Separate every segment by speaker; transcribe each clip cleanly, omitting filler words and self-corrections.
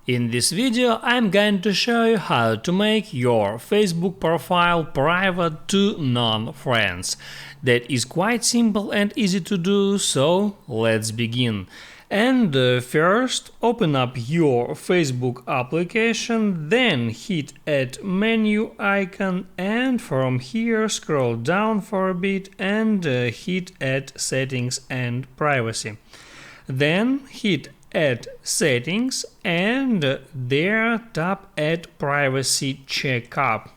Speaker 1: In this video I'm going to show you how to make your Facebook profile private to non-friends. That is quite simple and easy to do, so let's begin. And first open up your Facebook application, then hit Add menu icon, and from here scroll down for a bit and hit Add settings and privacy. Then hit Add settings and there tap Add privacy checkup.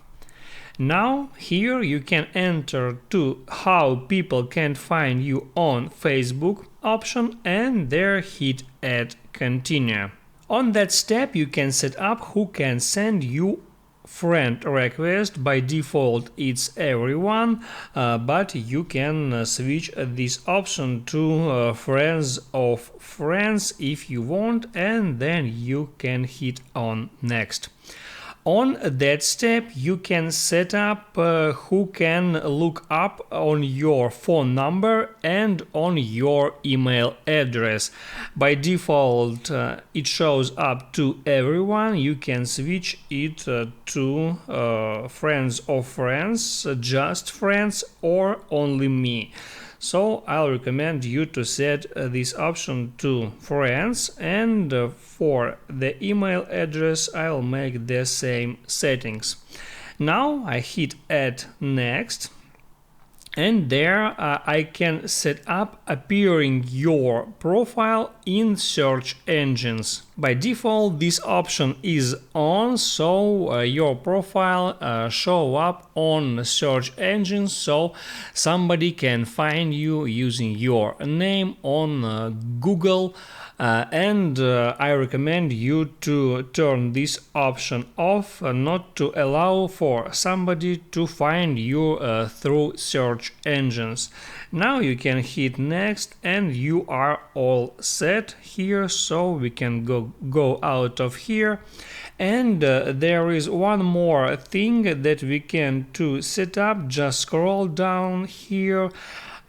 Speaker 1: Now here you can enter to how people can find you on Facebook option and there hit Add continue. On that step you can set up who can send you friend request. By default it's everyone, but you can switch this option to friends of friends if you want, and then you can hit on next. On that step you can set up who can look up on your phone number and on your email address. By default it shows up to everyone. You can switch it to friends of friends, just friends, or only me. So I'll recommend you to set this option to friends, and for the email address I'll make the same settings. Now I hit Add next, and there I can set up appearing your profile in search engines. By default this option is on, so your profile show up on search engines, so somebody can find you using your name on Google, and I recommend you to turn this option off, not to allow for somebody to find you through search engines. Now you can hit next and you are all set here, so we can go out of here. And there is one more thing that we can to set up. Just scroll down here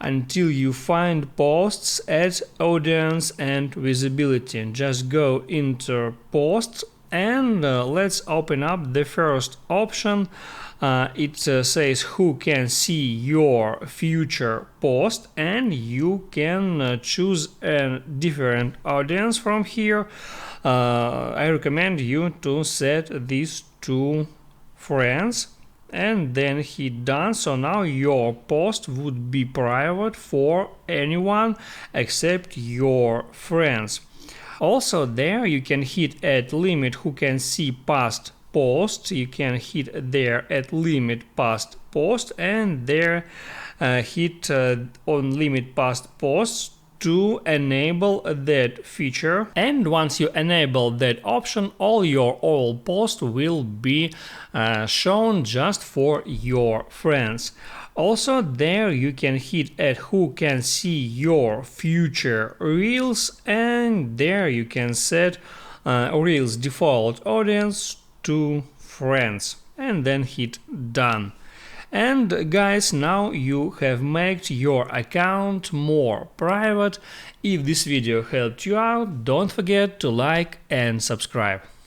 Speaker 1: until you find posts, add audience and visibility. Just go into posts and let's open up the first option. It says who can see your future post, and you can choose a different audience from here. I recommend you to set this to friends and then hit done. So now your post would be private for anyone except your friends. Also there you can hit Add limit who can see past posts. You can hit there Add limit past post and there hit on limit past posts to enable that feature. And once you enable that option, all your old posts will be shown just for your friends. Also there you can hit Add who can see your future reels, and there you can set reels default audience to friends and then hit done. And guys, now you have made your account more private. If this video helped you out, don't forget to like and subscribe.